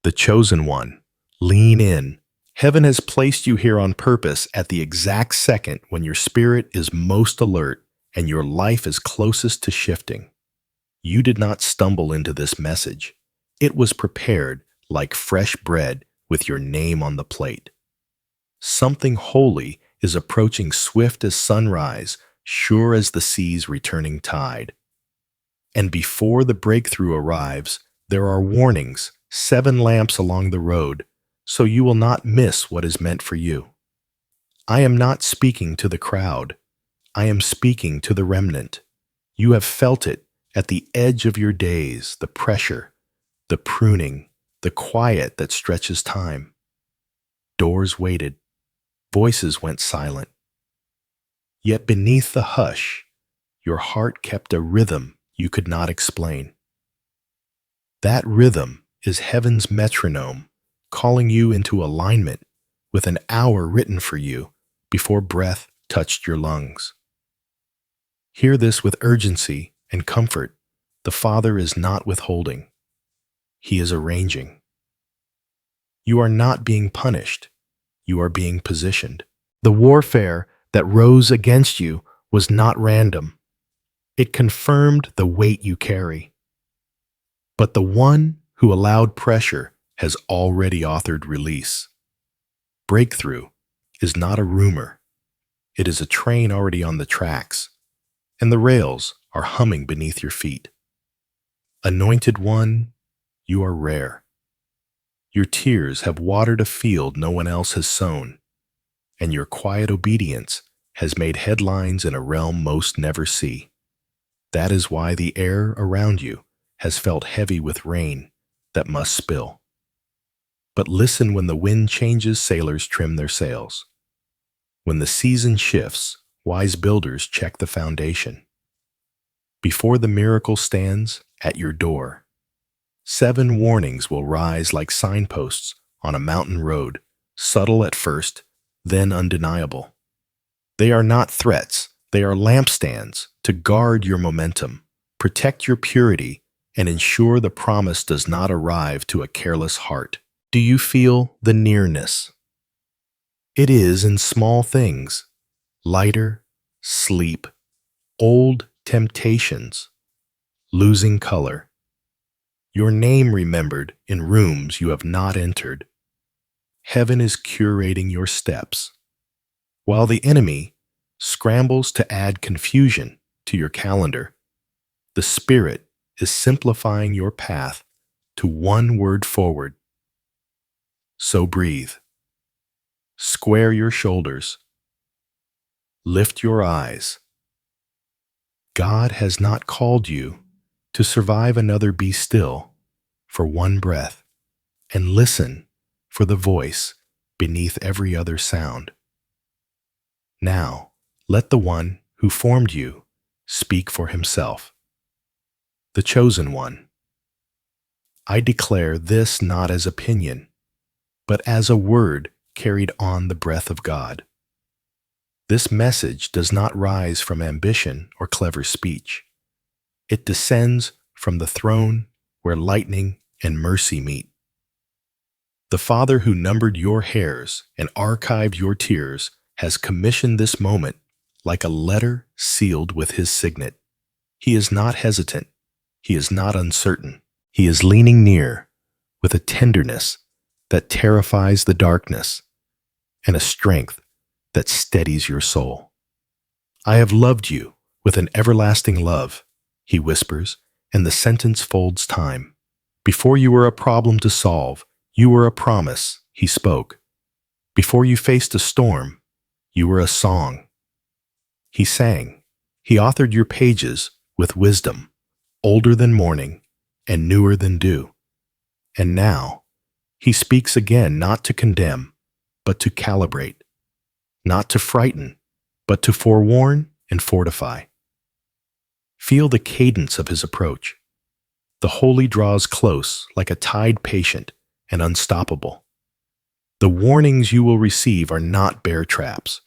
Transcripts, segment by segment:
The chosen one. Lean in. Heaven has placed you here on purpose at the exact second when your spirit is most alert and your life is closest to shifting. You did not stumble into this message. It was prepared like fresh bread with your name on the plate. Something holy is approaching swift as sunrise, sure as the sea's returning tide. And before the breakthrough arrives, there are warnings, 7 lamps along the road, so you will not miss what is meant for you. I am not speaking to the crowd. I am speaking to the remnant. You have felt it at the edge of your days, the pressure, the pruning, the quiet that stretches time. Doors waited. Voices went silent. Yet beneath the hush, your heart kept a rhythm you could not explain. That rhythm is heaven's metronome, calling you into alignment with an hour written for you before breath touched your lungs. Hear this with urgency and comfort. The Father is not withholding. He is arranging. You are not being punished. You are being positioned. The warfare that rose against you was not random. It confirmed the weight you carry. But the one who allowed pressure has already authored release. Breakthrough is not a rumor. It is a train already on the tracks, and the rails are humming beneath your feet. Anointed one, you are rare. Your tears have watered a field no one else has sown, and your quiet obedience has made headlines in a realm most never see. That is why the air around you has felt heavy with rain that must spill. But listen, when the wind changes, sailors trim their sails. When the season shifts, wise builders check the foundation. Before the miracle stands at your door, 7 warnings will rise like signposts on a mountain road, subtle at first, then undeniable. They are not threats, they are lampstands to guard your momentum, protect your purity, and ensure the promise does not arrive to a careless heart. Do you feel the nearness? It is in small things, lighter, sleep, old temptations, losing color. Your name remembered in rooms you have not entered. Heaven is curating your steps, while the enemy scrambles to add confusion to your calendar. The Spirit is simplifying your path to one word forward. So breathe. Square your shoulders. Lift your eyes. God has not called you to survive another be still for one breath, and listen for the voice beneath every other sound. Now, let the one who formed you speak for himself. The chosen one. I declare this not as opinion, but as a word carried on the breath of God. This message does not rise from ambition or clever speech. It descends from the throne where lightning and mercy meet. The Father who numbered your hairs and archived your tears has commissioned this moment like a letter sealed with his signet. He is not hesitant. He is not uncertain. He is leaning near with a tenderness that terrifies the darkness and a strength that steadies your soul. I have loved you with an everlasting love, he whispers, and the sentence folds time. Before you were a problem to solve, you were a promise, he spoke. Before you faced a storm, you were a song. He sang. He authored your pages with wisdom, older than morning and newer than dew. And now, he speaks again, not to condemn, but to calibrate, not to frighten, but to forewarn and fortify. Feel the cadence of his approach. The holy draws close like a tide, patient and unstoppable. The warnings you will receive are not bear traps.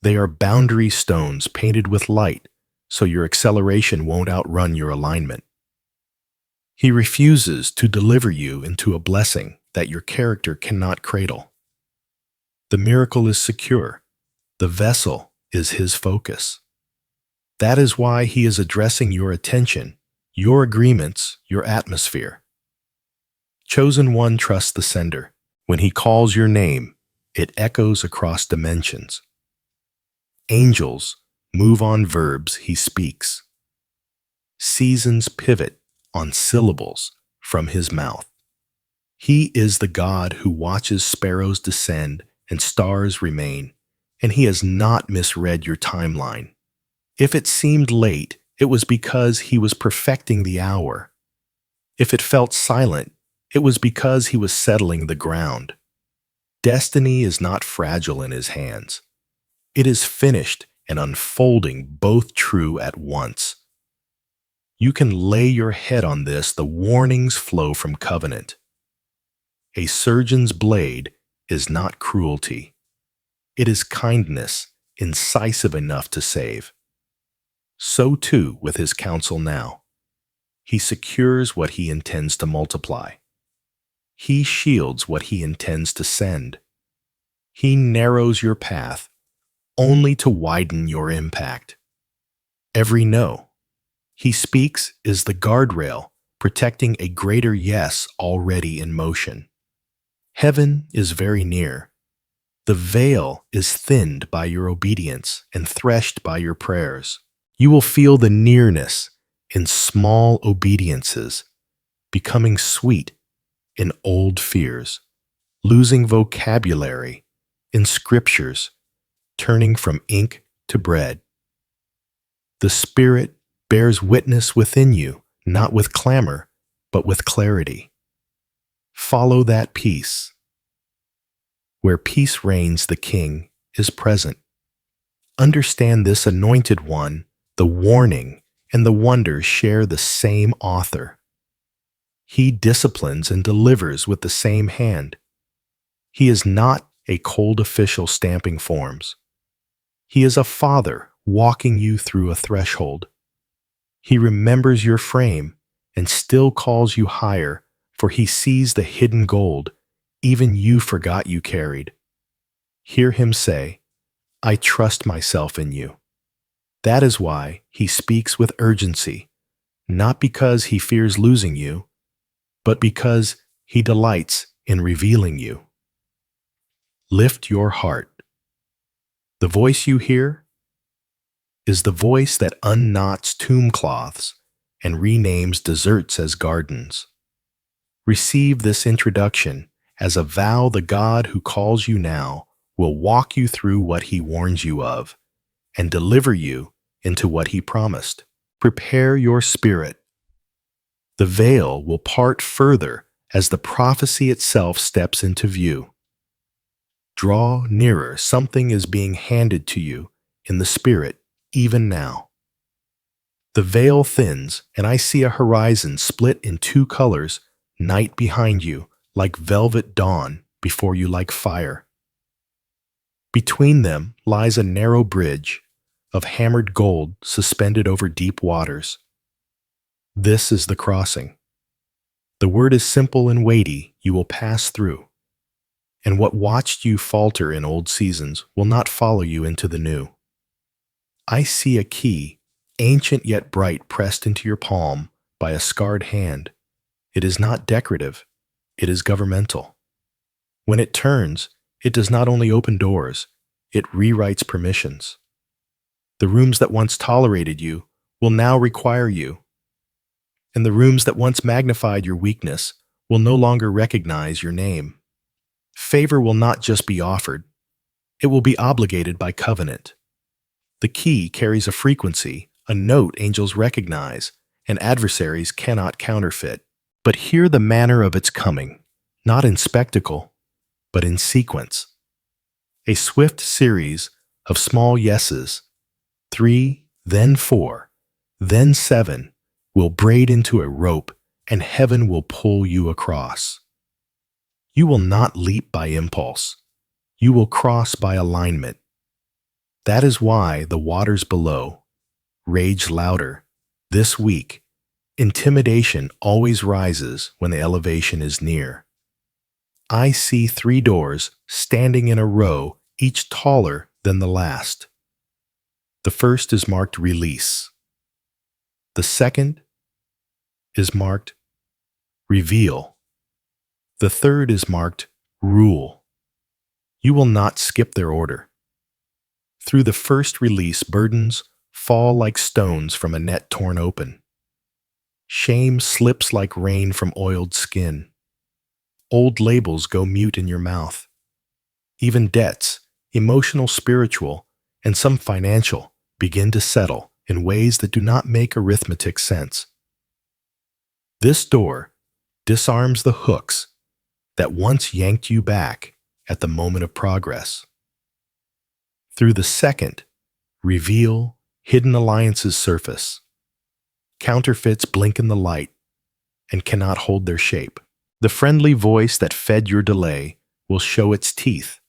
They are boundary stones painted with light so your acceleration won't outrun your alignment. He refuses to deliver you into a blessing that your character cannot cradle. The miracle is secure. The vessel is his focus. That is why he is addressing your attention, your agreements, your atmosphere. Chosen one trusts the sender. When he calls your name, it echoes across dimensions. Angels move on verbs he speaks. Seasons pivot on syllables from his mouth. He is the God who watches sparrows descend and stars remain, and he has not misread your timeline. If it seemed late, it was because he was perfecting the hour. If it felt silent, it was because he was settling the ground. Destiny is not fragile in his hands. It is finished and unfolding, both true at once. You can lay your head on this. The warnings flow from covenant. A surgeon's blade is not cruelty. It is kindness, incisive enough to save. So too with his counsel now. He secures what he intends to multiply. He shields what he intends to send. He narrows your path only to widen your impact. Every no he speaks is the guardrail protecting a greater yes already in motion. Heaven is very near. The veil is thinned by your obedience and threshed by your prayers. You will feel the nearness in small obediences, becoming sweet in old fears, losing vocabulary in scriptures, turning from ink to bread. The Spirit bears witness within you, not with clamor, but with clarity. Follow that peace. Where peace reigns, the King is present. Understand this anointed one, the warning and the wonder share the same author. He disciplines and delivers with the same hand. He is not a cold official stamping forms. He is a father walking you through a threshold. He remembers your frame and still calls you higher, for he sees the hidden gold even you forgot you carried. Hear him say, I trust myself in you. That is why he speaks with urgency, not because he fears losing you, but because he delights in revealing you. Lift your heart. The voice you hear is the voice that unknots tomb cloths and renames deserts as gardens. Receive this introduction as a vow. The God who calls you now will walk you through what he warns you of and deliver you into what he promised. Prepare your spirit. The veil will part further as the prophecy itself steps into view. Draw nearer. Something is being handed to you in the Spirit even now. The veil thins, and I see a horizon split in two colors, night behind you, like velvet, dawn before you, like fire. Between them lies a narrow bridge of hammered gold suspended over deep waters. This is the crossing. The word is simple and weighty. You will pass through. And what watched you falter in old seasons will not follow you into the new. I see a key, ancient yet bright, pressed into your palm by a scarred hand. It is not decorative, it is governmental. When it turns, it does not only open doors, it rewrites permissions. The rooms that once tolerated you will now require you, and the rooms that once magnified your weakness will no longer recognize your name. Favor will not just be offered, it will be obligated by covenant. The key carries a frequency, a note angels recognize, and adversaries cannot counterfeit. But hear the manner of its coming, not in spectacle, but in sequence. A swift series of small yeses, 3, then 4, then 7, will braid into a rope, and heaven will pull you across. You will not leap by impulse. You will cross by alignment. That is why the waters below rage louder this week Intimidation always rises when the elevation is near. I see 3 doors standing in a row, each taller than the last. The first is marked Release. The second is marked Reveal. The third is marked Rule. You will not skip their order. Through the first release, burdens fall like stones from a net torn open. Shame slips like rain from oiled skin. Old labels go mute in your mouth. Even debts, emotional, spiritual, and some financial, begin to settle in ways that do not make arithmetic sense. This door disarms the hooks that once yanked you back at the moment of progress. Through the second, Reveal, hidden alliances surface. Counterfeits blink in the light and cannot hold their shape. The friendly voice that fed your delay will show its teeth,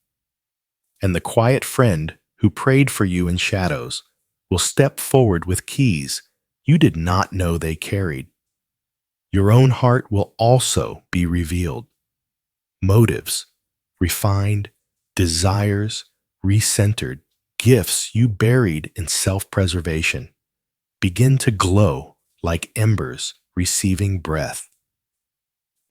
and the quiet friend who prayed for you in shadows will step forward with keys you did not know they carried. Your own heart will also be revealed. Motives, refined, desires, recentered, gifts you buried in self-preservation begin to glow like embers receiving breath.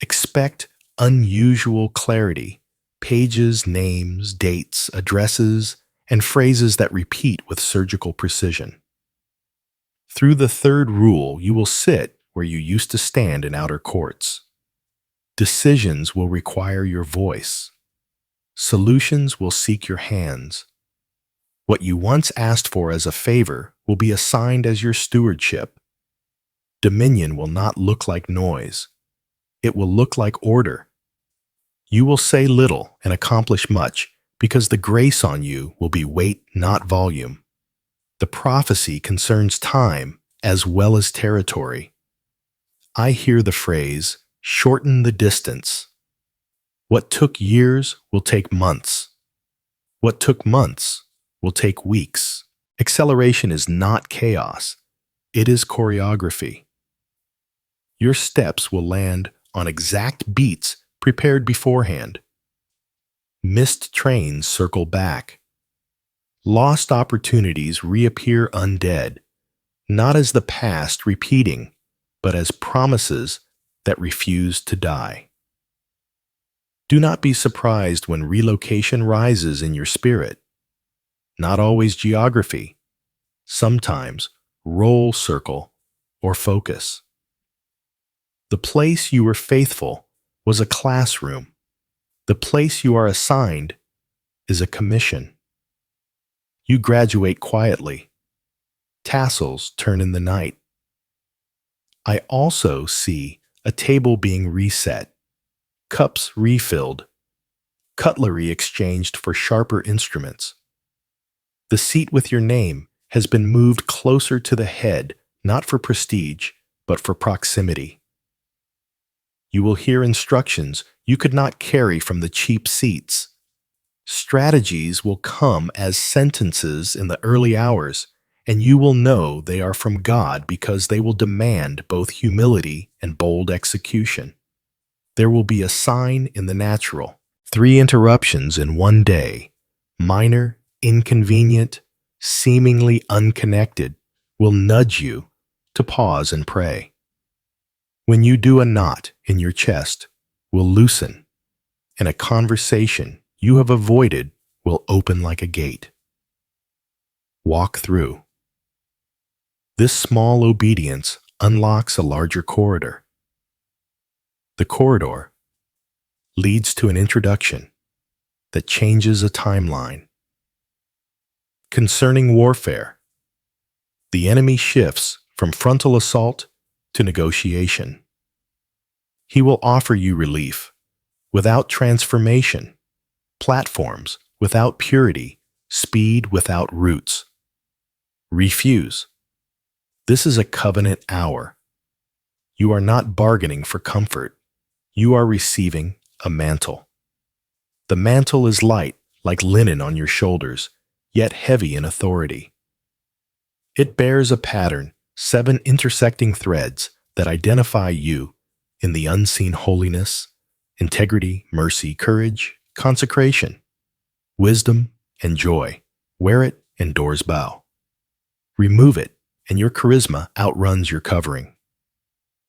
Expect unusual clarity, pages, names, dates, addresses, and phrases that repeat with surgical precision. Through the third rule, you will sit where you used to stand in outer courts. Decisions will require your voice. Solutions will seek your hands. What you once asked for as a favor will be assigned as your stewardship. Dominion will not look like noise. It will look like order. You will say little and accomplish much because the grace on you will be weight, not volume. The prophecy concerns time as well as territory. I hear the phrase, shorten the distance. What took years will take months. What took months will take weeks. Acceleration is not chaos. It is choreography. Your steps will land on exact beats prepared beforehand. Missed trains circle back. Lost opportunities reappear undead, not as the past repeating, but as promises that refuse to die. Do not be surprised when relocation rises in your spirit. Not always geography, sometimes role circle or focus. The place you were faithful was a classroom. The place you are assigned is a commission. You graduate quietly. Tassels turn in the night. I also see a table being reset, cups refilled, cutlery exchanged for sharper instruments. The seat with your name has been moved closer to the head, not for prestige, but for proximity. You will hear instructions you could not carry from the cheap seats. Strategies will come as sentences in the early hours, and you will know they are from God because they will demand both humility and bold execution. There will be a sign in the natural. 3 interruptions in one day, minor, inconvenient, seemingly unconnected, will nudge you to pause and pray. When you do, a knot in your chest will loosen, and a conversation you have avoided will open like a gate. Walk through. This small obedience unlocks a larger corridor. The corridor leads to an introduction that changes a timeline. Concerning warfare, the enemy shifts from frontal assault to negotiation. He will offer you relief without transformation, platforms without purity, speed without roots. Refuse. This is a covenant hour. You are not bargaining for comfort. You are receiving a mantle. The mantle is light, like linen on your shoulders, yet heavy in authority. It bears a pattern, 7 intersecting threads that identify you in the unseen holiness, integrity, mercy, courage, consecration, wisdom, and joy. Wear it and doors bow. Remove it and your charisma outruns your covering.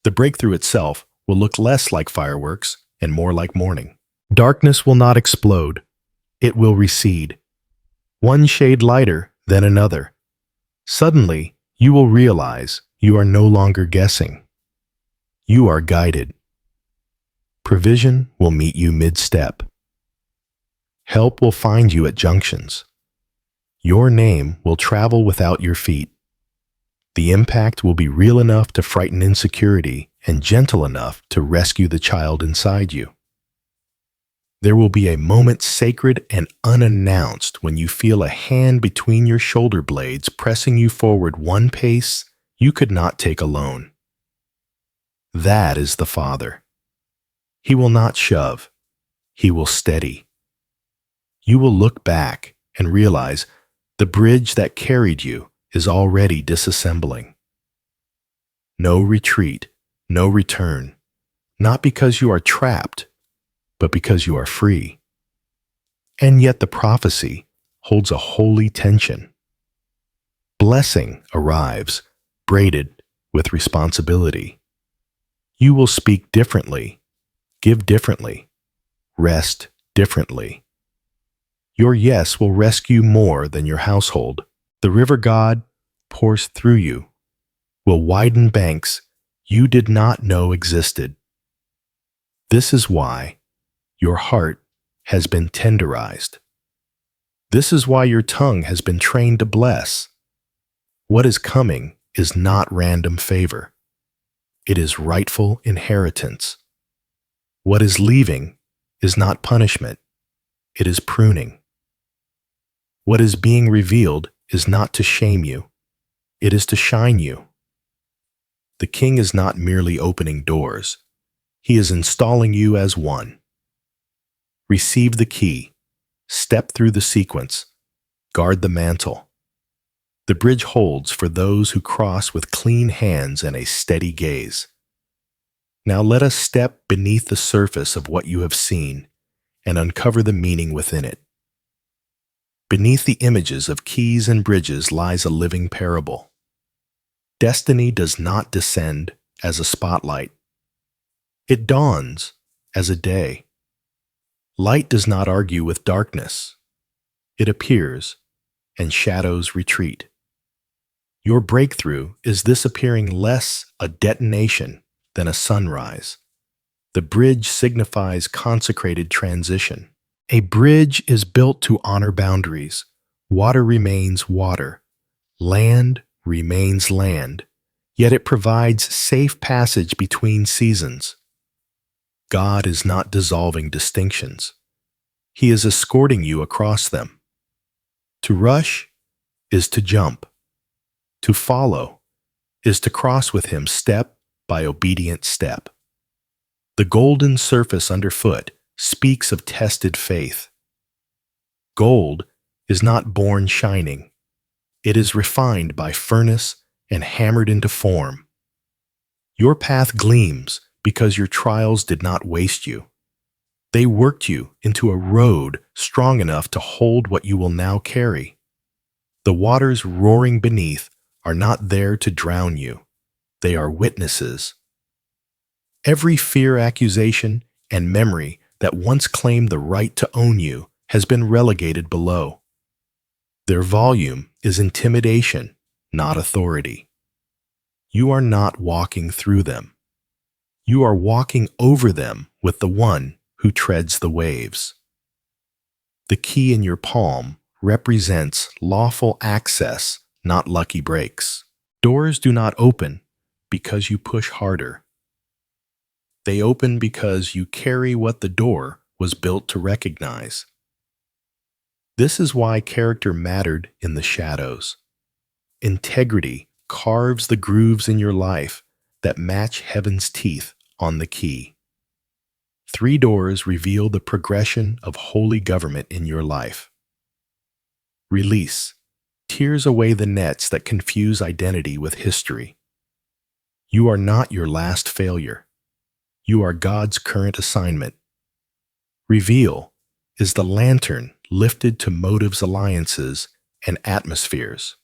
The breakthrough itself will look less like fireworks and more like morning. Darkness will not explode. It will recede. One shade lighter than another. Suddenly, you will realize you are no longer guessing. You are guided. Provision will meet you mid-step. Help will find you at junctions. Your name will travel without your feet. The impact will be real enough to frighten insecurity and gentle enough to rescue the child inside you. There will be a moment sacred and unannounced when you feel a hand between your shoulder blades pressing you forward one pace you could not take alone. That is the Father. He will not shove. He will steady. You will look back and realize the bridge that carried you is already disassembling. No retreat, no return, not because you are trapped, but because you are free. And yet the prophecy holds a holy tension. Blessing arrives, braided with responsibility. You will speak differently, give differently, rest differently. Your yes will rescue more than your household. The river God pours through you will widen banks you did not know existed. This is why your heart has been tenderized. This is why your tongue has been trained to bless. What is coming is not random favor. It is rightful inheritance. What is leaving is not punishment. It is pruning. What is being revealed is not to shame you. It is to shine you. The King is not merely opening doors. He is installing you as one. Receive the key. Step through the sequence. Guard the mantle. The bridge holds for those who cross with clean hands and a steady gaze. Now let us step beneath the surface of what you have seen and uncover the meaning within it. Beneath the images of keys and bridges lies a living parable. Destiny does not descend as a spotlight. It dawns as a day. Light does not argue with darkness. It appears, and shadows retreat. Your breakthrough is this appearing less a detonation than a sunrise. The bridge signifies consecrated transition. A bridge is built to honor boundaries. Water remains water. Land remains land. Yet it provides safe passage between seasons. God is not dissolving distinctions. He is escorting you across them. To rush is to jump. To follow is to cross with him step by obedient step. The golden surface underfoot speaks of tested faith. Gold is not born shining. It is refined by furnace and hammered into form. Your path gleams because your trials did not waste you. They worked you into a road strong enough to hold what you will now carry. The waters roaring beneath are not there to drown you. They are witnesses. Every fear, accusation, and memory that once claimed the right to own you has been relegated below. Their volume is intimidation, not authority. You are not walking through them. You are walking over them with the one who treads the waves. The key in your palm represents lawful access, not lucky breaks. Doors do not open because you push harder. They open because you carry what the door was built to recognize. This is why character mattered in the shadows. Integrity carves the grooves in your life that match heaven's teeth on the key. 3 doors reveal the progression of holy government in your life. Release tears away the nets that confuse identity with history. You are not your last failure. You are God's current assignment. Reveal is the lantern lifted to motives, alliances, and atmospheres.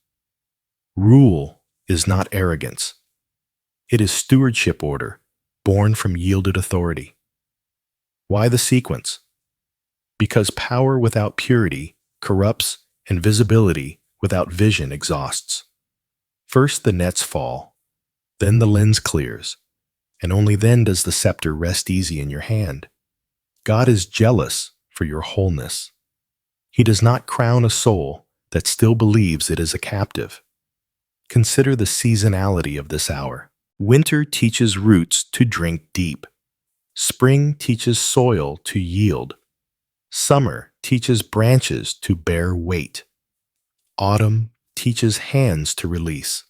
Rule is not arrogance. It is stewardship order, born from yielded authority. Why the sequence? Because power without purity corrupts and visibility without vision exhausts. First the nets fall, then the lens clears, and only then does the scepter rest easy in your hand. God is jealous for your wholeness. He does not crown a soul that still believes it is a captive. Consider the seasonality of this hour. Winter teaches roots to drink deep. Spring teaches soil to yield. Summer teaches branches to bear weight. Autumn teaches hands to release.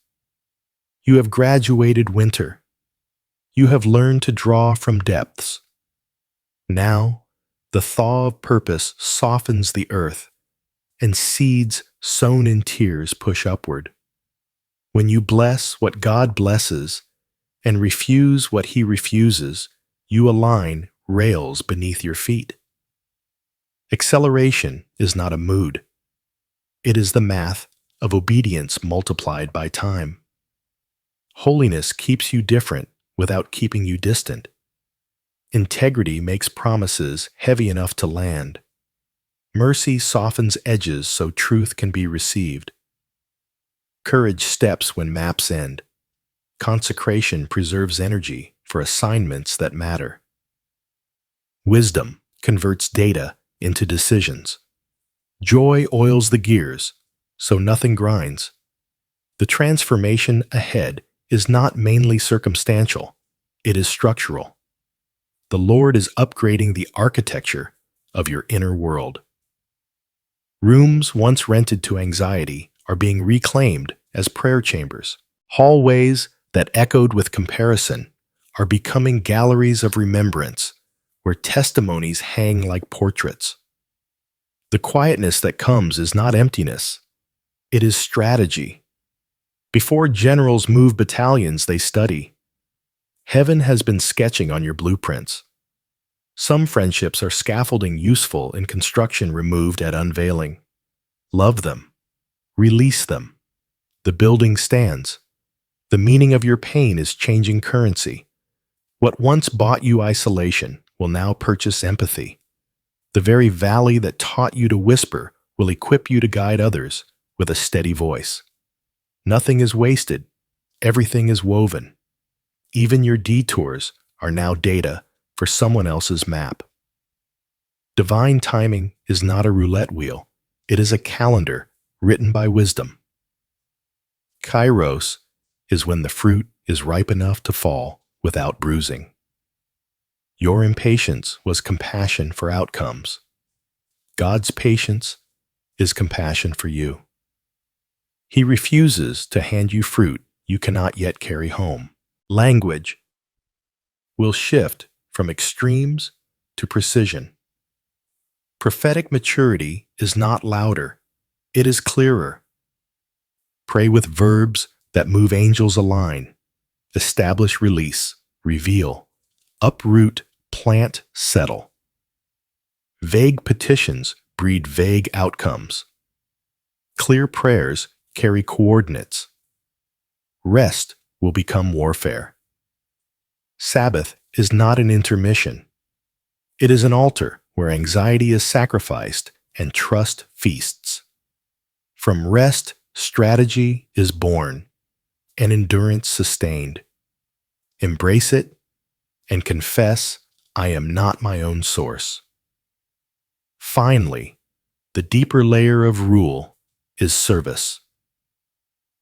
You have graduated winter. You have learned to draw from depths. Now, the thaw of purpose softens the earth, and seeds sown in tears push upward. When you bless what God blesses and refuse what He refuses, you align rails beneath your feet. Acceleration is not a mood. It is the math of obedience multiplied by time. Holiness keeps you different without keeping you distant. Integrity makes promises heavy enough to land. Mercy softens edges so truth can be received. Courage steps when maps end. Consecration preserves energy for assignments that matter. Wisdom converts data into decisions. Joy oils the gears, so nothing grinds. The transformation ahead is not mainly circumstantial, it is structural. The Lord is upgrading the architecture of your inner world. Rooms once rented to anxiety are being reclaimed as prayer chambers. Hallways that echoed with comparison are becoming galleries of remembrance where testimonies hang like portraits. The quietness that comes is not emptiness. It is strategy. Before generals move battalions, they study. Heaven has been sketching on your blueprints. Some friendships are scaffolding useful in construction removed at unveiling. Love them. Release them. The building stands. The meaning of your pain is changing currency. What once bought you isolation will now purchase empathy. The very valley that taught you to whisper will equip you to guide others with a steady voice. Nothing is wasted. Everything is woven. Even your detours are now data for someone else's map. Divine timing is not a roulette wheel. It is a calendar written by wisdom. Kairos is when the fruit is ripe enough to fall without bruising. Your impatience was compassion for outcomes. God's patience is compassion for you. He refuses to hand you fruit you cannot yet carry home. Language will shift from extremes to precision. Prophetic maturity is not louder, it is clearer. Pray with verbs that move angels align. Establish release, reveal, uproot, plant, settle. Vague petitions breed vague outcomes. Clear prayers carry coordinates. Rest will become warfare. Sabbath is not an intermission. It is an altar where anxiety is sacrificed and trust feasts. From rest, strategy is born and endurance sustained. Embrace it and confess, I am not my own source. Finally, the deeper layer of rule is service.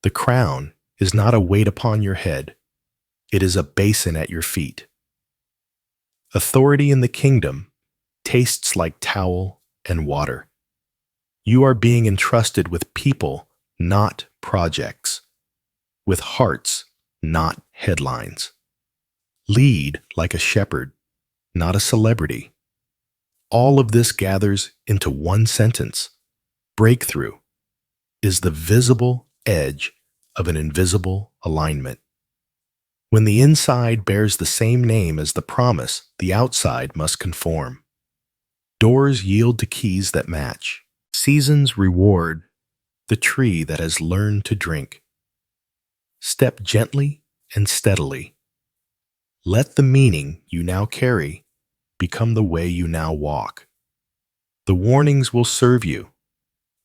The crown is not a weight upon your head. It is a basin at your feet. Authority in the kingdom tastes like towel and water. You are being entrusted with people, not projects. With hearts, not headlines. Lead like a shepherd, not a celebrity. All of this gathers into one sentence. Breakthrough is the visible edge of an invisible alignment. When the inside bears the same name as the promise, the outside must conform. Doors yield to keys that match. Seasons reward the tree that has learned to drink. Step gently and steadily. Let the meaning you now carry become the way you now walk. The warnings will serve you,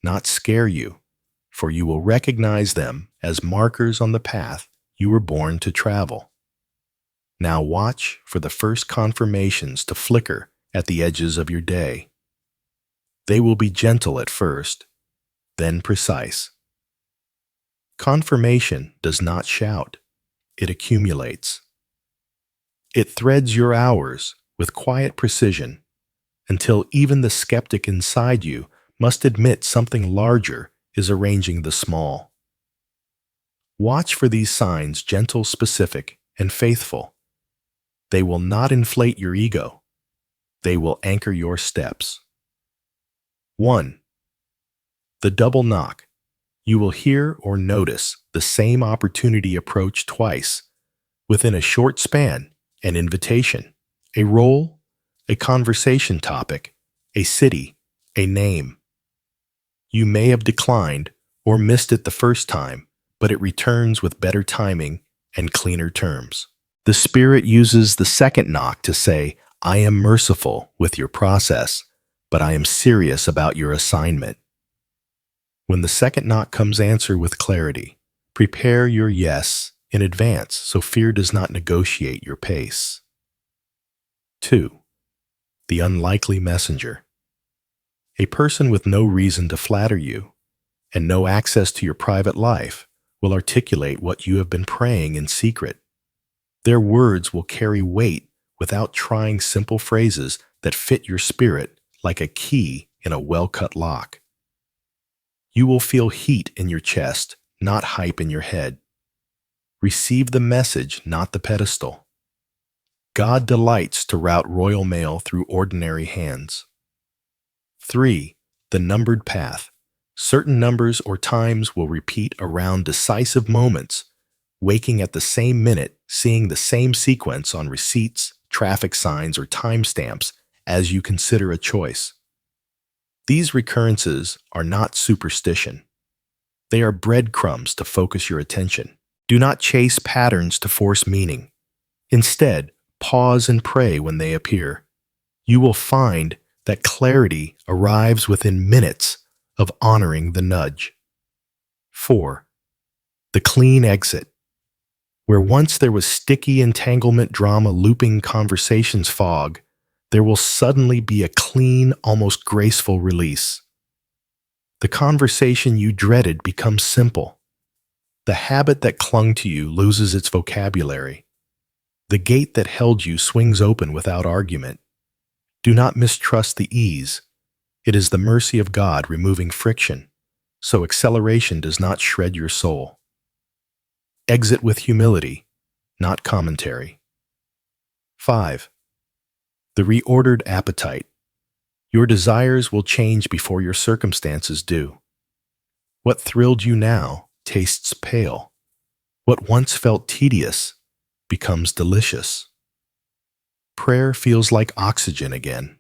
not scare you, for you will recognize them as markers on the path you were born to travel. Now watch for the first confirmations to flicker at the edges of your day. They will be gentle at first, then precise. Confirmation does not shout, it accumulates. It threads your hours with quiet precision until even the skeptic inside you must admit something larger is arranging the small. Watch for these signs, gentle, specific, and faithful. They will not inflate your ego. They will anchor your steps. 1. The double knock. You will hear or notice the same opportunity approach twice, within a short span: an invitation, a role, a conversation topic, a city, a name. You may have declined or missed it the first time, but it returns with better timing and cleaner terms. The Spirit uses the second knock to say, I am merciful with your process, but I am serious about your assignment. When the second knock comes, answer with clarity. Prepare your yes in advance so fear does not negotiate your pace. 2. The unlikely messenger. A person with no reason to flatter you and no access to your private life will articulate what you have been praying in secret. Their words will carry weight without trying simple phrases that fit your spirit like a key in a well-cut lock. You will feel heat in your chest, not hype in your head. Receive the message, not the pedestal. God delights to route royal mail through ordinary hands. 3. The numbered path. Certain numbers or times will repeat around decisive moments, waking at the same minute, seeing the same sequence on receipts, traffic signs, or timestamps as you consider a choice. These recurrences are not superstition. They are breadcrumbs to focus your attention. Do not chase patterns to force meaning. Instead, pause and pray when they appear. You will find that clarity arrives within minutes of honoring the nudge. 4. The clean exit. Where once there was sticky entanglement drama looping conversations fog, there will suddenly be a clean, almost graceful release. The conversation you dreaded becomes simple. The habit that clung to you loses its vocabulary. The gate that held you swings open without argument. Do not mistrust the ease. It is the mercy of God removing friction, so acceleration does not shred your soul. Exit with humility, not commentary. 5. The reordered appetite. Your desires will change before your circumstances do. What thrilled you now tastes pale. What once felt tedious becomes delicious. Prayer feels like oxygen again.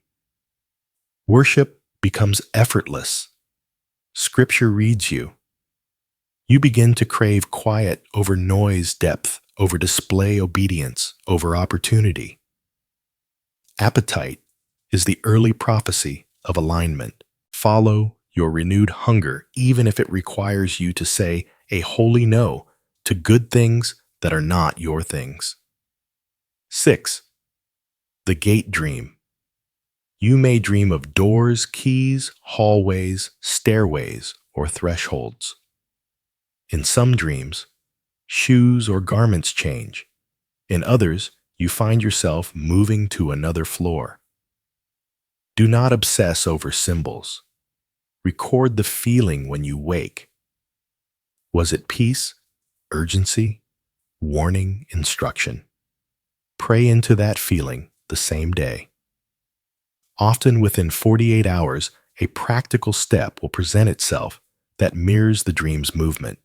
Worship becomes effortless. Scripture reads you. You begin to crave quiet over noise, depth over display, obedience over opportunity. Appetite is the early prophecy of alignment. Follow your renewed hunger, even if it requires you to say a holy no to good things that are not your things. 6. The gate dream. You may dream of doors, keys, hallways, stairways, or thresholds. In some dreams, shoes or garments change. In others, you find yourself moving to another floor. Do not obsess over symbols. Record the feeling when you wake. Was it peace, urgency, warning, instruction? Pray into that feeling the same day. Often within 48 hours, a practical step will present itself that mirrors the dream's movement.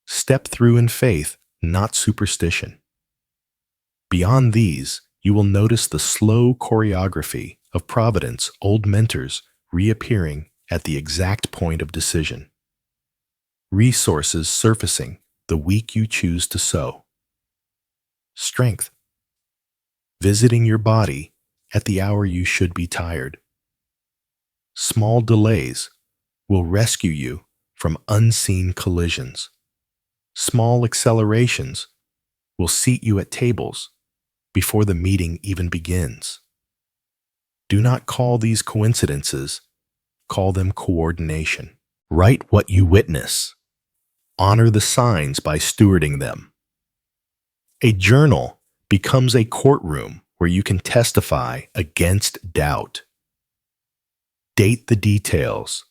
Step through in faith not superstition. Beyond these, you will notice the slow choreography of Providence, old mentors reappearing at the exact point of decision. Resources surfacing the week you choose to sow. Strength. Visiting your body at the hour you should be tired. Small delays will rescue you from unseen collisions. Small accelerations will seat you at tables before the meeting even begins. Do not call these coincidences, call them coordination. Write what you witness. Honor the signs by stewarding them. A journal becomes a courtroom where you can testify against doubt. Date the details.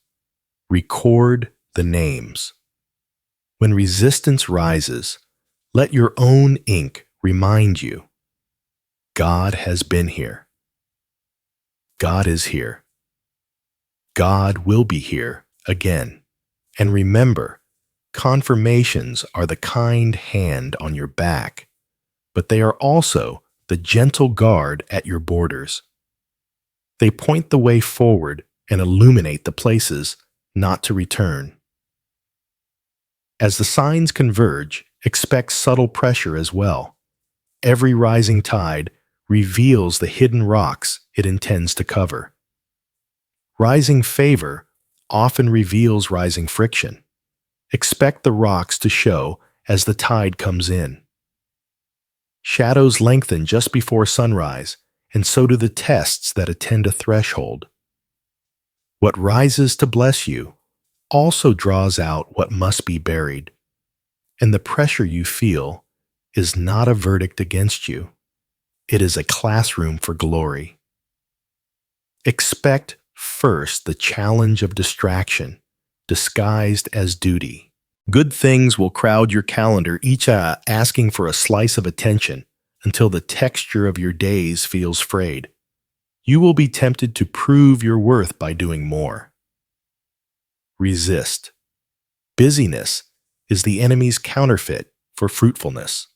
Record the names. When resistance rises, let your own ink remind you, God has been here. God is here. God will be here again. And remember, confirmations are the kind hand on your back, but they are also the gentle guard at your borders. They point the way forward and illuminate the places not to return. As the signs converge, expect subtle pressure as well. Every rising tide reveals the hidden rocks it intends to cover. Rising favor often reveals rising friction. Expect the rocks to show as the tide comes in. Shadows lengthen just before sunrise, and so do the tests that attend a threshold. What rises to bless you also draws out what must be buried, and the pressure you feel is not a verdict against you. It is a classroom for glory. Expect first the challenge of distraction, disguised as duty. Good things will crowd your calendar, each asking for a slice of attention until the texture of your days feels frayed. You will be tempted to prove your worth by doing more. Resist. Busyness is the enemy's counterfeit for fruitfulness.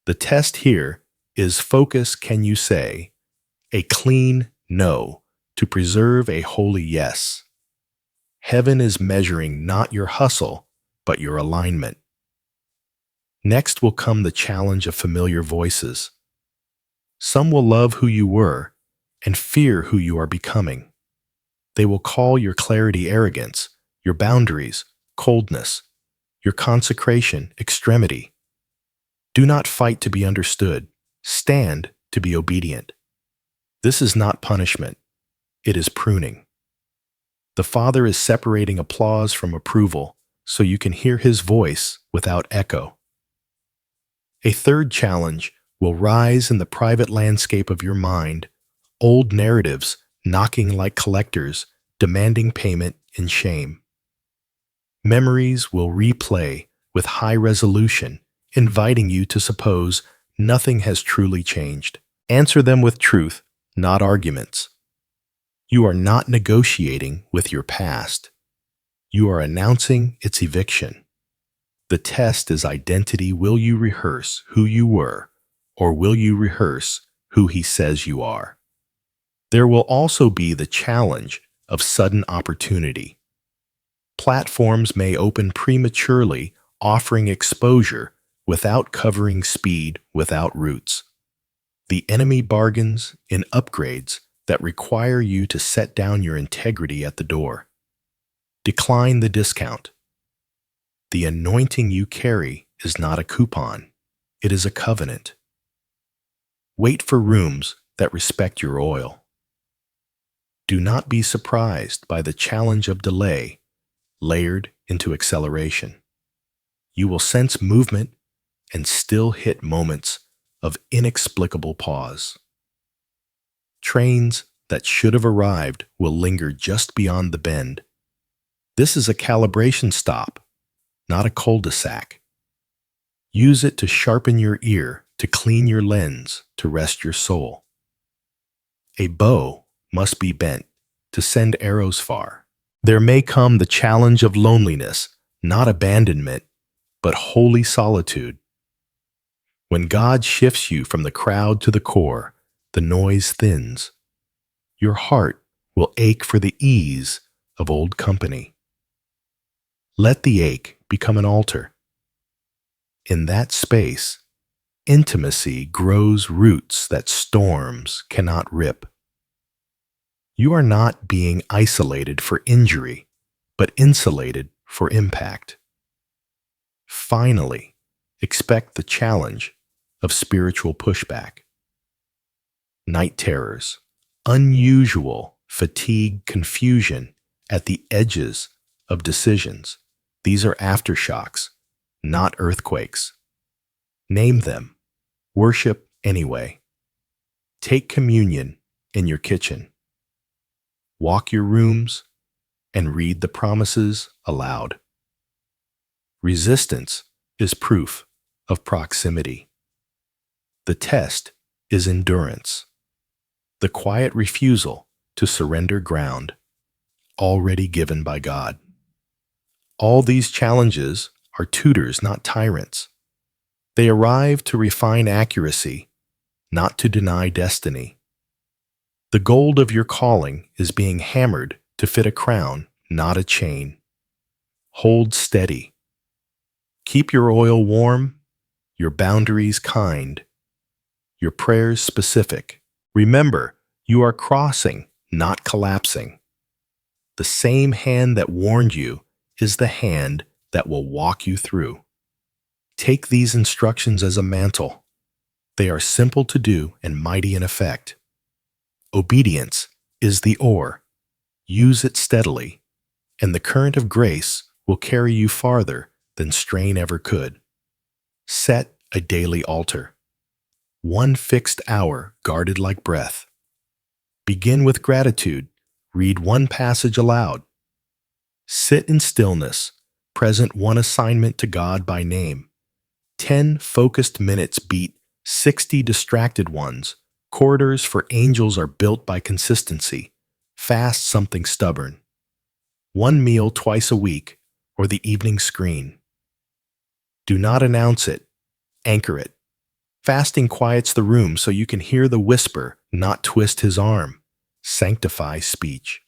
The test here is focus, can you say, a clean no to preserve a holy yes. Heaven is measuring not your hustle, but your alignment. Next will come the challenge of familiar voices. Some will love who you were and fear who you are becoming. They will call your clarity arrogance, your boundaries coldness, your consecration extremity. Do not fight to be understood. Stand to be obedient. This is not punishment. It is pruning. The Father is separating applause from approval so you can hear His voice without echo. A third challenge will rise in the private landscape of your mind, old narratives knocking like collectors, demanding payment in shame. Memories will replay with high resolution, inviting you to suppose nothing has truly changed. Answer them with truth, not arguments. You are not negotiating with your past. You are announcing its eviction. The test is identity. Will you rehearse who you were, or will you rehearse who He says you are? There will also be the challenge of sudden opportunity. Platforms may open prematurely, offering exposure without covering speed, without roots. The enemy bargains in upgrades that require you to set down your integrity at the door. Decline the discount. The anointing you carry is not a coupon. It is a covenant. Wait for rooms that respect your oil. Do not be surprised by the challenge of delay layered into acceleration. You will sense movement and still hit moments of inexplicable pause. Trains that should have arrived will linger just beyond the bend. This is a calibration stop, not a cul-de-sac. Use it to sharpen your ear, to clean your lens, to rest your soul. A bow must be bent to send arrows far. There may come the challenge of loneliness, not abandonment, but holy solitude. When God shifts you from the crowd to the core, the noise thins. Your heart will ache for the ease of old company. Let the ache become an altar. In that space, intimacy grows roots that storms cannot rip. You are not being isolated for injury, but insulated for impact. Finally, expect the challenge of spiritual pushback. Night terrors, unusual fatigue, confusion at the edges of decisions. These are aftershocks, not earthquakes. Name them. Worship anyway. Take communion in your kitchen. Walk your rooms and read the promises aloud. Resistance is proof of proximity. The test is endurance, the quiet refusal to surrender ground already given by God. All these challenges are tutors, not tyrants. They arrive to refine accuracy, not to deny destiny. The gold of your calling is being hammered to fit a crown, not a chain. Hold steady. Keep your oil warm, your boundaries kind, your prayers specific. Remember, you are crossing, not collapsing. The same hand that warned you is the hand that will walk you through. Take these instructions as a mantle. They are simple to do and mighty in effect. Obedience is the oar. Use it steadily, and the current of grace will carry you farther than strain ever could. Set a daily altar. One fixed hour guarded like breath. Begin with gratitude. Read one passage aloud. Sit in stillness. Present one assignment to God by name. 10 focused minutes beat 60 distracted ones. Corridors for angels are built by consistency. Fast something stubborn. One meal twice a week, or the evening screen. Do not announce it. Anchor it. Fasting quiets the room so you can hear the whisper, not twist his arm. Sanctify speech.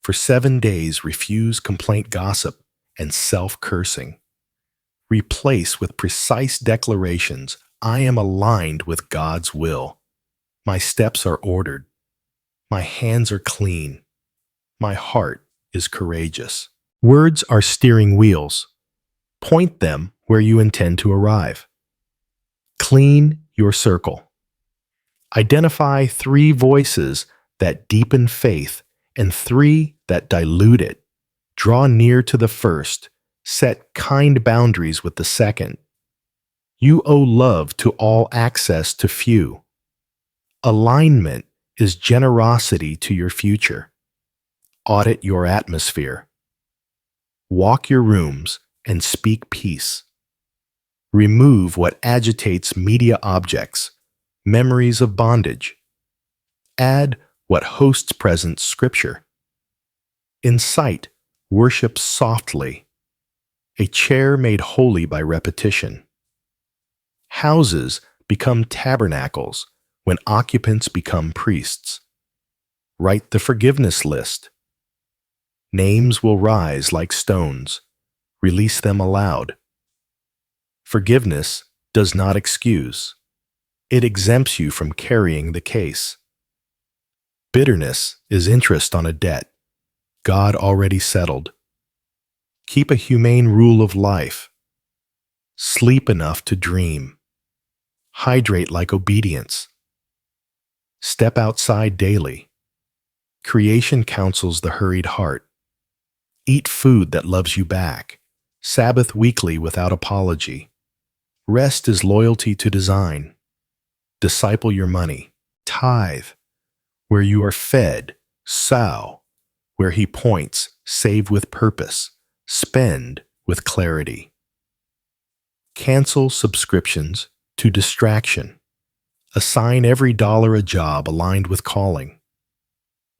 For 7 days, refuse complaint, gossip, and self-cursing. Replace with precise declarations. I am aligned with God's will. My steps are ordered. My hands are clean. My heart is courageous. Words are steering wheels. Point them where you intend to arrive. Clean your circle. Identify 3 voices that deepen faith and 3 that dilute it. Draw near to the first. Set kind boundaries with the second. You owe love to all, access to few. Alignment is generosity to your future. Audit your atmosphere. Walk your rooms and speak peace. Remove what agitates media objects, memories of bondage. Add what hosts present scripture. Incite worship softly, a chair made holy by repetition. Houses become tabernacles when occupants become priests. Write the forgiveness list. Names will rise like stones. Release them aloud. Forgiveness does not excuse. It exempts you from carrying the case. Bitterness is interest on a debt God already settled. Keep a humane rule of life. Sleep enough to dream. Hydrate like obedience. Step outside daily. Creation counsels the hurried heart. Eat food that loves you back. Sabbath weekly without apology. Rest is loyalty to design. Disciple your money. Tithe. Where you are fed, sow. Where he points, save with purpose. Spend with clarity. Cancel subscriptions to distraction. Assign every dollar a job aligned with calling.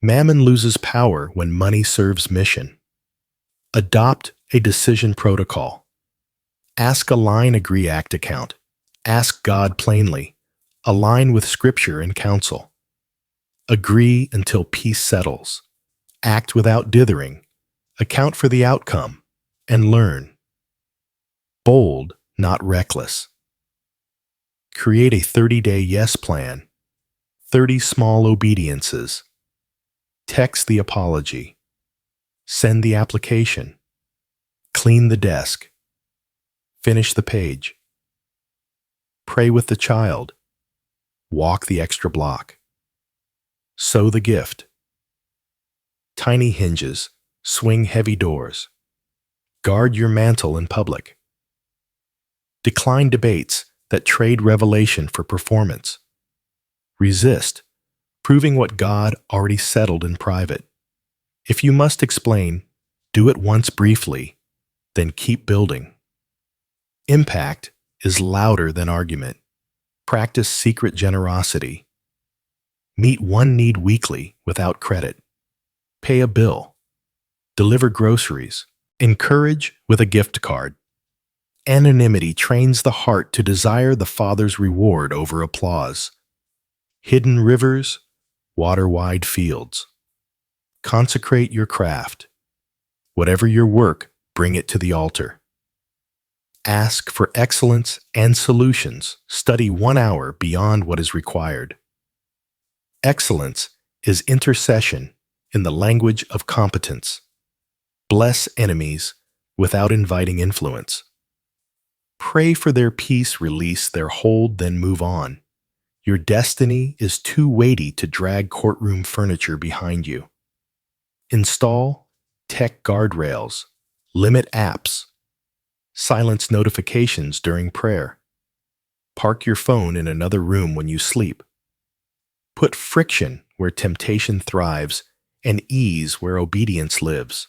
Mammon loses power when money serves mission. Adopt a decision protocol. Ask, align, agree, act account. Ask God plainly. Align with Scripture and counsel. Agree until peace settles. Act without dithering. Account for the outcome. And learn. Bold, not reckless. Create a 30-day yes plan. 30 small obediences. Text the apology. Send the application. Clean the desk. Finish the page. Pray with the child. Walk the extra block. Sow the gift. Tiny hinges. Swing heavy doors. Guard your mantle in public. Decline debates that trade revelation for performance. Resist, proving what God already settled in private. If you must explain, do it once briefly, then keep building. Impact is louder than argument. Practice secret generosity. Meet one need weekly without credit. Pay a bill. Deliver groceries. Encourage with a gift card. Anonymity trains the heart to desire the Father's reward over applause. Hidden rivers, water-wide fields. Consecrate your craft. Whatever your work, bring it to the altar. Ask for excellence and solutions. Study 1 hour beyond what is required. Excellence is intercession in the language of competence. Bless enemies without inviting influence. Pray for their peace, release their hold, then move on. Your destiny is too weighty to drag courtroom furniture behind you. Install tech guardrails. Limit apps. Silence notifications during prayer. Park your phone in another room when you sleep. Put friction where temptation thrives and ease where obedience lives.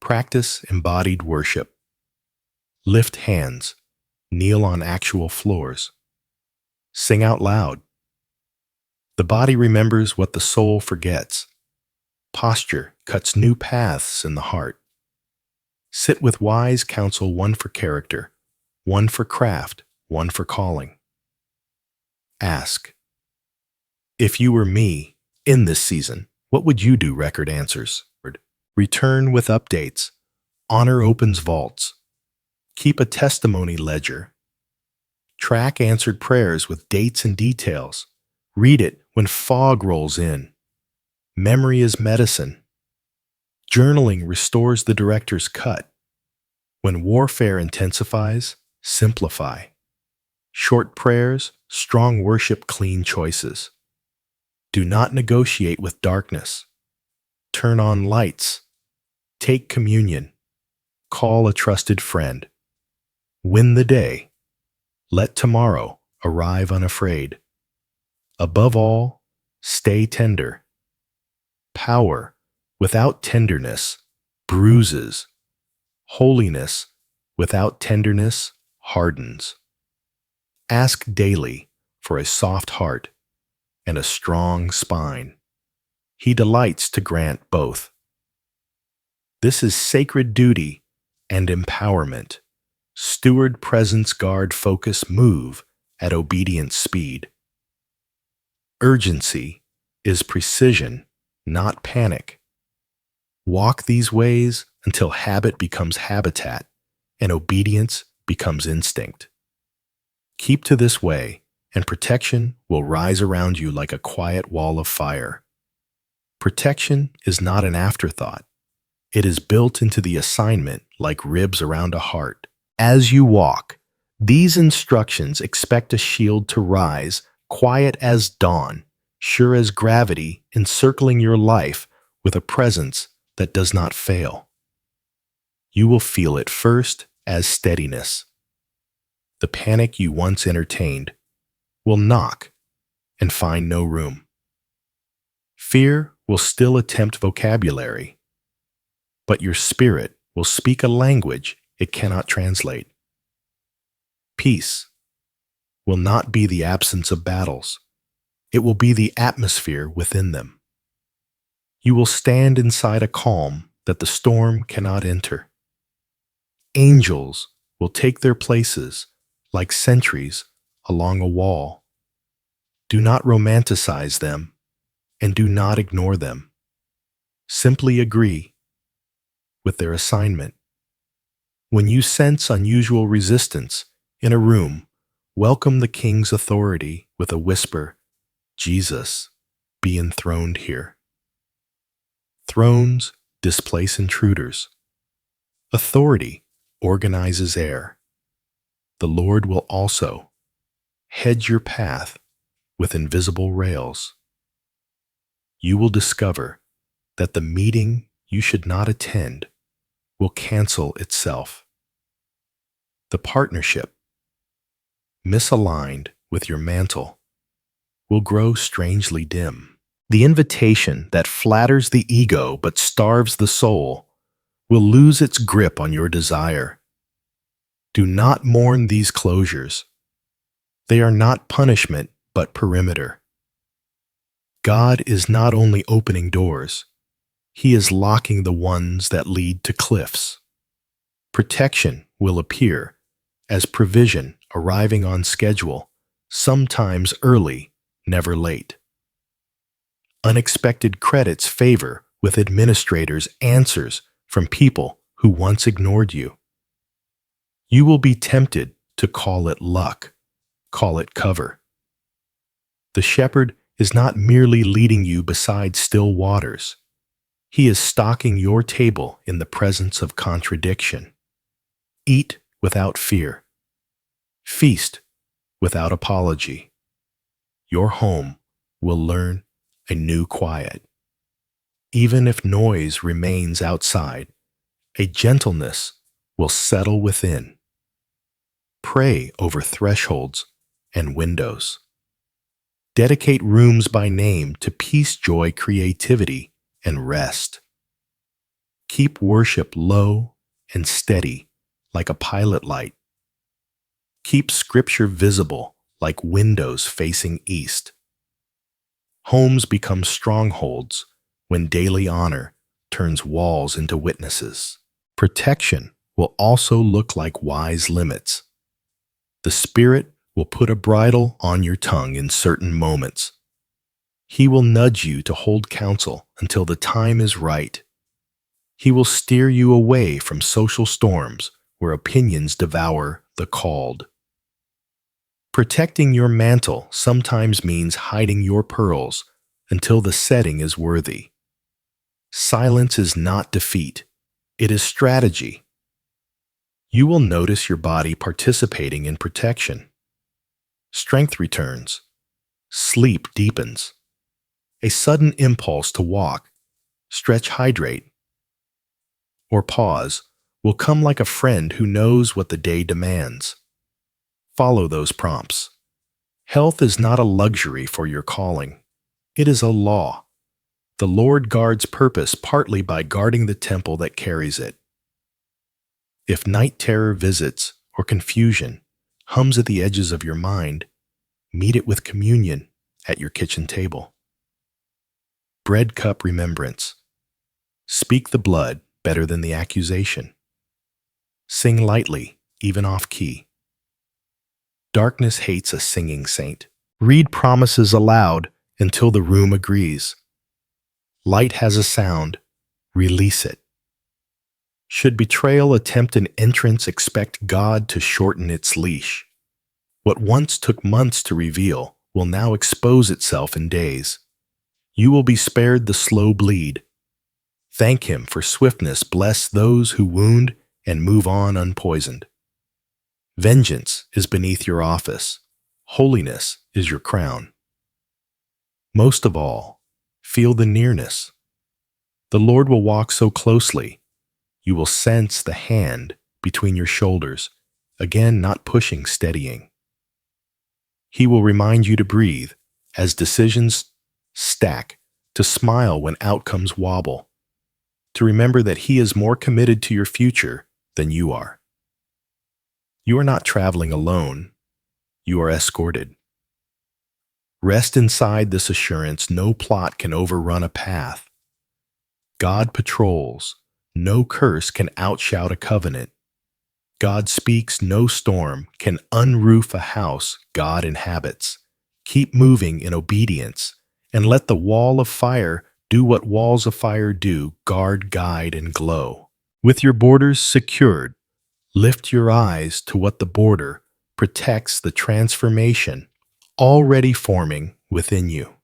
Practice embodied worship. Lift hands. Kneel on actual floors. Sing out loud. The body remembers what the soul forgets. Posture cuts new paths in the heart. Sit with wise counsel, one for character, one for craft, one for calling. Ask. If you were me in this season, what would you do? Record answers. Return with updates. Honor opens vaults. Keep a testimony ledger. Track answered prayers with dates and details. Read it when fog rolls in. Memory is medicine. Journaling restores the director's cut. When warfare intensifies, simplify. Short prayers, strong worship, clean choices. Do not negotiate with darkness. Turn on lights. Take communion. Call a trusted friend. Win the day. Let tomorrow arrive unafraid. Above all, stay tender. Power without tenderness bruises. Holiness without tenderness hardens. Ask daily for a soft heart and a strong spine. He delights to grant both. This is sacred duty and empowerment. Steward presence, guard focus, move at obedient speed. Urgency is precision, not panic. Walk these ways until habit becomes habitat and obedience becomes instinct. Keep to this way, and protection will rise around you like a quiet wall of fire. Protection is not an afterthought. It is built into the assignment like ribs around a heart. As you walk, these instructions expect a shield to rise, quiet as dawn, sure as gravity, encircling your life with a presence that does not fail. You will feel it first as steadiness. The panic you once entertained will knock and find no room. Fear will still attempt vocabulary, but your spirit will speak a language it cannot translate. Peace will not be the absence of battles. It will be the atmosphere within them. You will stand inside a calm that the storm cannot enter. Angels will take their places, like sentries along a wall. Do not romanticize them and do not ignore them. Simply agree with their assignment. When you sense unusual resistance in a room, welcome the King's authority with a whisper, Jesus, be enthroned here. Thrones displace intruders. Authority organizes air. The Lord will also hedge your path with invisible rails. You will discover that the meeting you should not attend will cancel itself. The partnership, misaligned with your mantle, will grow strangely dim. The invitation that flatters the ego but starves the soul will lose its grip on your desire. Do not mourn these closures. They are not punishment but perimeter. God is not only opening doors, He is locking the ones that lead to cliffs. Protection will appear as provision arriving on schedule, sometimes early, never late. Unexpected credits favor with administrators answers from people who once ignored you. You will be tempted to call it luck, call it cover. The shepherd is not merely leading you beside still waters. He is stocking your table in the presence of contradiction. Eat without fear. Feast without apology. Your home will learn a new quiet. Even if noise remains outside, a gentleness will settle within. Pray over thresholds and windows. Dedicate rooms by name to peace, joy, creativity, and rest. Keep worship low and steady like a pilot light. Keep scripture visible like windows facing east. Homes become strongholds when daily honor turns walls into witnesses. Protection will also look like wise limits. The Spirit will put a bridle on your tongue in certain moments. He will nudge you to hold counsel until the time is right. He will steer you away from social storms where opinions devour the called. Protecting your mantle sometimes means hiding your pearls until the setting is worthy. Silence is not defeat. It is strategy. You will notice your body participating in protection. Strength returns. Sleep deepens. A sudden impulse to walk, stretch, hydrate, or pause will come like a friend who knows what the day demands. Follow those prompts. Health is not a luxury for your calling. It is a law. The Lord guards purpose partly by guarding the temple that carries it. If night terror visits or confusion hums at the edges of your mind, meet it with communion at your kitchen table. Bread cup remembrance. Speak the blood better than the accusation. Sing lightly, even off key. Darkness hates a singing saint. Read promises aloud until the room agrees. Light has a sound. Release it. Should betrayal attempt an entrance, expect God to shorten its leash. What once took months to reveal will now expose itself in days. You will be spared the slow bleed. Thank Him for swiftness. Bless those who wound and move on unpoisoned. Vengeance is beneath your office. Holiness is your crown. Most of all, feel the nearness. The Lord will walk so closely, you will sense the hand between your shoulders, again not pushing, steadying. He will remind you to breathe as decisions stack, to smile when outcomes wobble, to remember that He is more committed to your future than you are. You are not traveling alone. You are escorted. Rest inside this assurance. No plot can overrun a path. God patrols. No curse can outshout a covenant. God speaks, no storm can unroof a house God inhabits. Keep moving in obedience, and let the wall of fire do what walls of fire do, guard, guide, and glow. With your borders secured, lift your eyes to what the border protects the transformation already forming within you.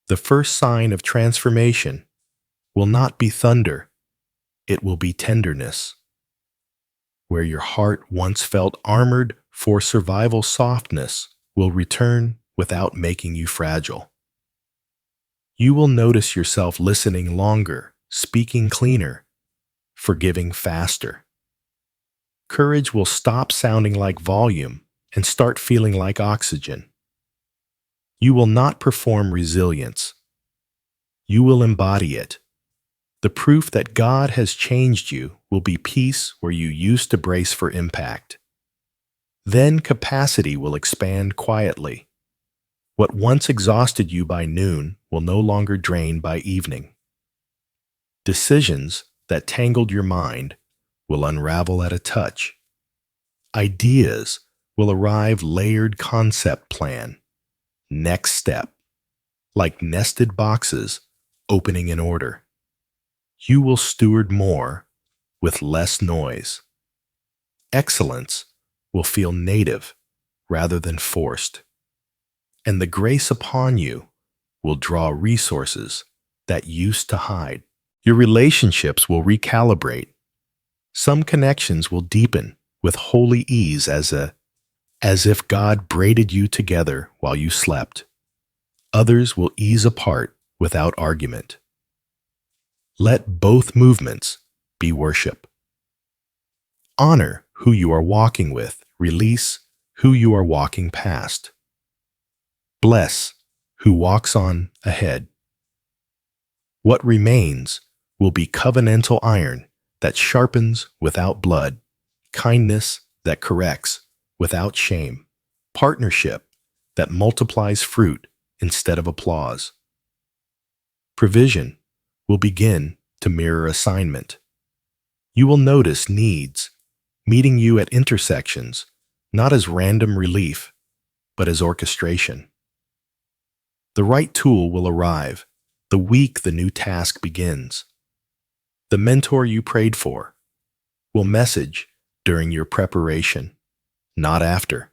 The first sign of transformation will not be thunder, it will be tenderness. Where your heart once felt armored for survival, softness will return without making you fragile. You will notice yourself listening longer, speaking cleaner, forgiving faster. Courage will stop sounding like volume and start feeling like oxygen. You will not perform resilience. You will embody it. The proof that God has changed you will be peace where you used to brace for impact. Then capacity will expand quietly. What once exhausted you by noon will no longer drain by evening. Decisions that tangled your mind will unravel at a touch. Ideas will arrive layered concept plan. Next step. Like nested boxes opening in order. You will steward more with less noise. Excellence will feel native rather than forced. And the grace upon you will draw resources that used to hide. Your relationships will recalibrate. Some connections will deepen with holy ease as if God braided you together while you slept. Others will ease apart without argument. Let both movements be worship. Honor who you are walking with. Release who you are walking past. Bless who walks on ahead. What remains will be covenantal iron that sharpens without blood, kindness that corrects without shame, partnership that multiplies fruit instead of applause. Provision will begin to mirror assignment. You will notice needs meeting you at intersections, not as random relief, but as orchestration. The right tool will arrive the week the new task begins. The mentor you prayed for will message during your preparation, not after.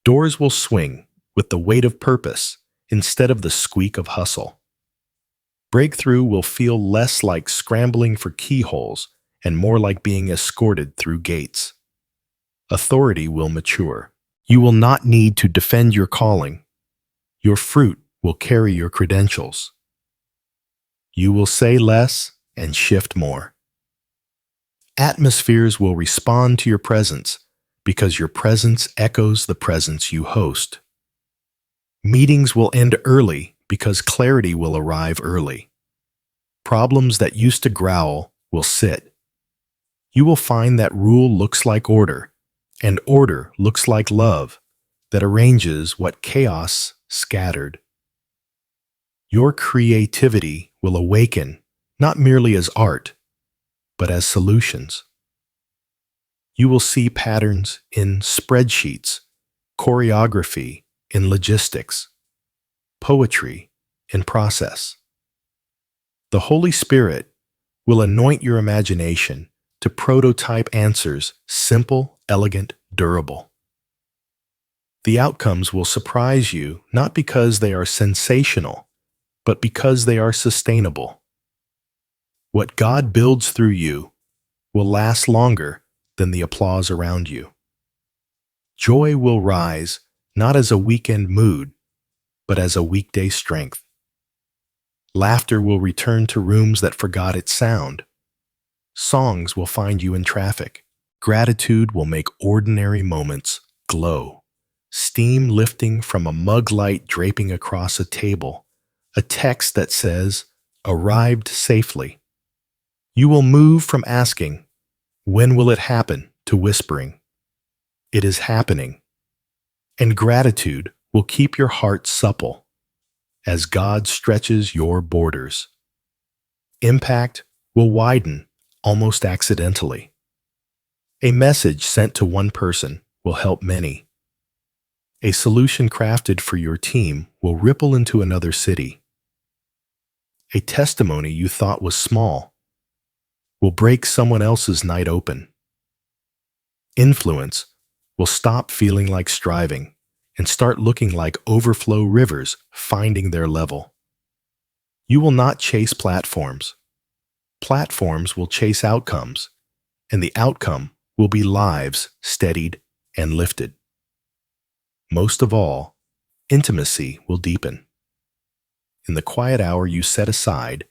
Doors will swing with the weight of purpose instead of the squeak of hustle. Breakthrough will feel less like scrambling for keyholes and more like being escorted through gates. Authority will mature. You will not need to defend your calling. Your fruit will carry your credentials. You will say less and shift more. Atmospheres will respond to your presence because your presence echoes the presence you host. Meetings will end early because clarity will arrive early. Problems that used to growl will sit. You will find that rule looks like order, and order looks like love that arranges what chaos scattered. Your creativity will awaken not merely as art, but as solutions. You will see patterns in spreadsheets, choreography in logistics, poetry in process. The Holy Spirit will anoint your imagination to prototype answers simple, elegant, durable. The outcomes will surprise you not because they are sensational, but because they are sustainable. What God builds through you will last longer than the applause around you. Joy will rise not as a weekend mood, but as a weekday strength. Laughter will return to rooms that forgot its sound. Songs will find you in traffic. Gratitude will make ordinary moments glow. Steam lifting from a mug light draping across a table. A text that says, "Arrived safely." You will move from asking, "When will it happen?" to whispering, "It is happening." And gratitude will keep your heart supple as God stretches your borders. Impact will widen almost accidentally. A message sent to one person will help many. A solution crafted for your team will ripple into another city. A testimony you thought was small will break someone else's night open. Influence will stop feeling like striving and start looking like overflow rivers finding their level. You will not chase platforms. Platforms will chase outcomes, and the outcome will be lives steadied and lifted. Most of all, intimacy will deepen. In the quiet hour you set aside,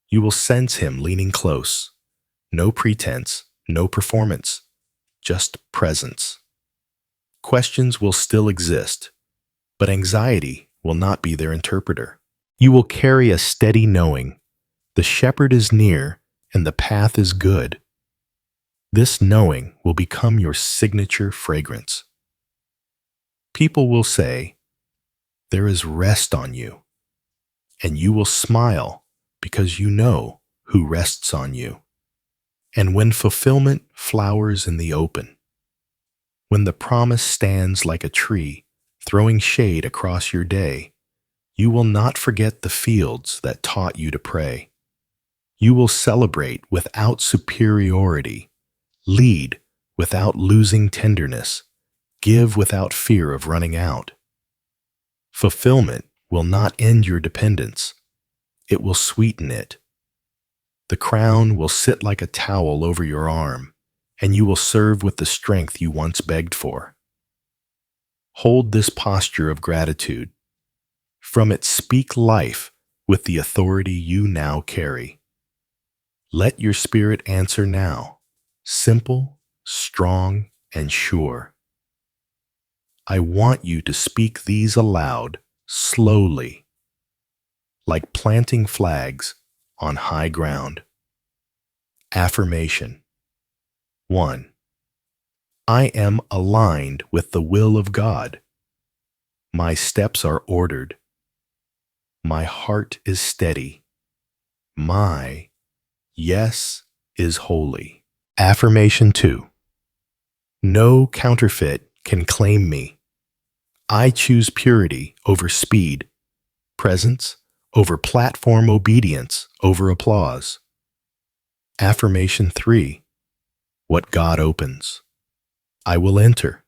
you will sense him leaning close. No pretense, no performance, just presence. Questions will still exist, but anxiety will not be their interpreter. You will carry a steady knowing. The shepherd is near and the path is good. This knowing will become your signature fragrance. People will say, "There is rest on you," and you will smile because you know who rests on you. And when fulfillment flowers in the open, when the promise stands like a tree, throwing shade across your day, you will not forget the fields that taught you to pray. You will celebrate without superiority, lead without losing tenderness, give without fear of running out. Fulfillment will not end your dependence. It will sweeten it. The crown will sit like a towel over your arm, and you will serve with the strength you once begged for. Hold this posture of gratitude. From it speak life with the authority you now carry. Let your spirit answer now, simple, strong, and sure. I want you to speak these aloud, slowly, like planting flags on high ground. Affirmation 1. I am aligned with the will of God. My steps are ordered. My heart is steady. My yes is holy. Affirmation 2. No counterfeit can claim me. I choose purity over speed, presence over platform obedience over applause. Affirmation 3. What God opens, I will enter.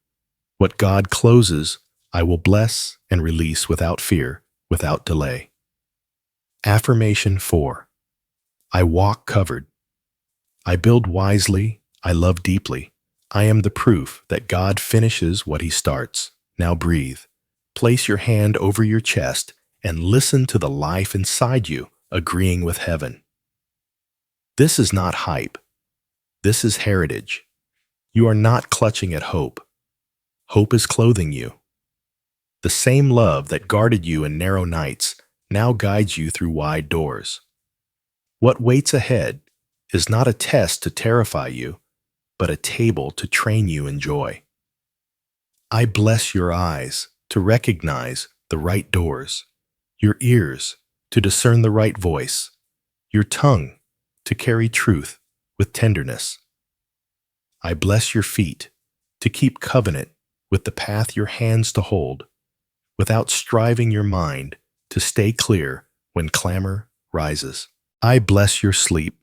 What God closes, I will bless and release without fear, without delay. Affirmation 4. I walk covered. I build wisely. I love deeply. I am the proof that God finishes what he starts. Now breathe. Place your hand over your chest and listen to the life inside you agreeing with heaven. This is not hype. This is heritage. You are not clutching at hope. Hope is clothing you. The same love that guarded you in narrow nights now guides you through wide doors. What waits ahead is not a test to terrify you, but a table to train you in joy. I bless your eyes to recognize the right doors, your ears to discern the right voice, your tongue to carry truth with tenderness. I bless your feet to keep covenant with the path your hands to hold, without striving your mind to stay clear when clamor rises. I bless your sleep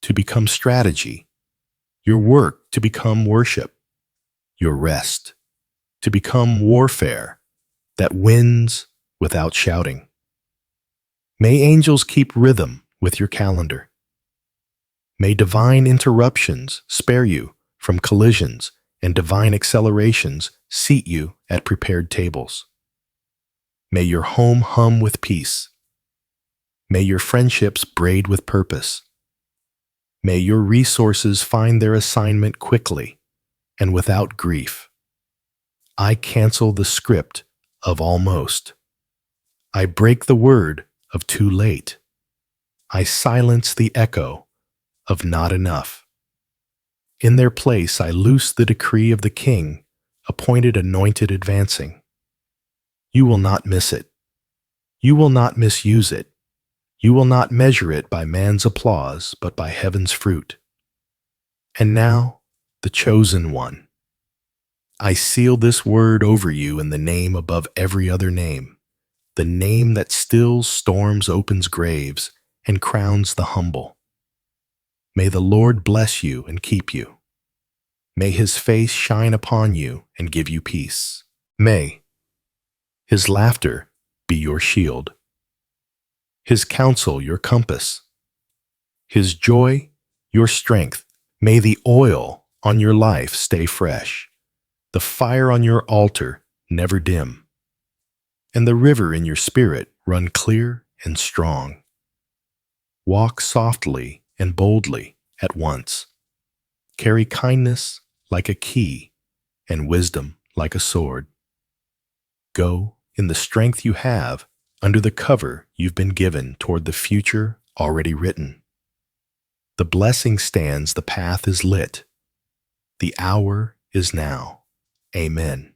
to become strategy, your work to become worship, your rest to become warfare that wins without shouting. May angels keep rhythm with your calendar. May divine interruptions spare you from collisions and divine accelerations seat you at prepared tables. May your home hum with peace. May your friendships braid with purpose. May your resources find their assignment quickly and without grief. I cancel the script of almost. I break the word of too late. I silence the echo of not enough. In their place, I loose the decree of the King, appointed anointed advancing. You will not miss it. You will not misuse it. You will not measure it by man's applause, but by heaven's fruit. And now, the chosen one. I seal this word over you in the name above every other name, the name that stills storms, opens graves, and crowns the humble. May the Lord bless you and keep you. May his face shine upon you and give you peace. May his laughter be your shield, his counsel your compass, his joy your strength. May the oil on your life stay fresh, the fire on your altar never dim, and the river in your spirit run clear and strong. Walk softly and boldly at once. Carry kindness like a key and wisdom like a sword. Go in the strength you have under the cover you've been given toward the future already written. The blessing stands, the path is lit. The hour is now. Amen.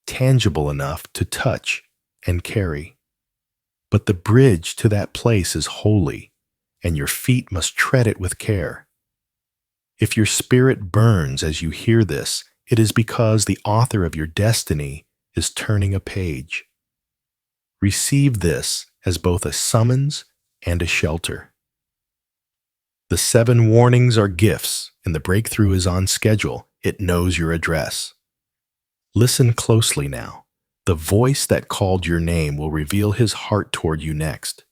Tangible enough to touch and carry. But the bridge to that place is holy, and your feet must tread it with care. If your spirit burns as you hear this, it is because the author of your destiny is turning a page. Receive this as both a summons and a shelter. The 7 warnings are gifts, and the breakthrough is on schedule. It knows your address. Listen closely now. The voice that called your name will reveal his heart toward you next.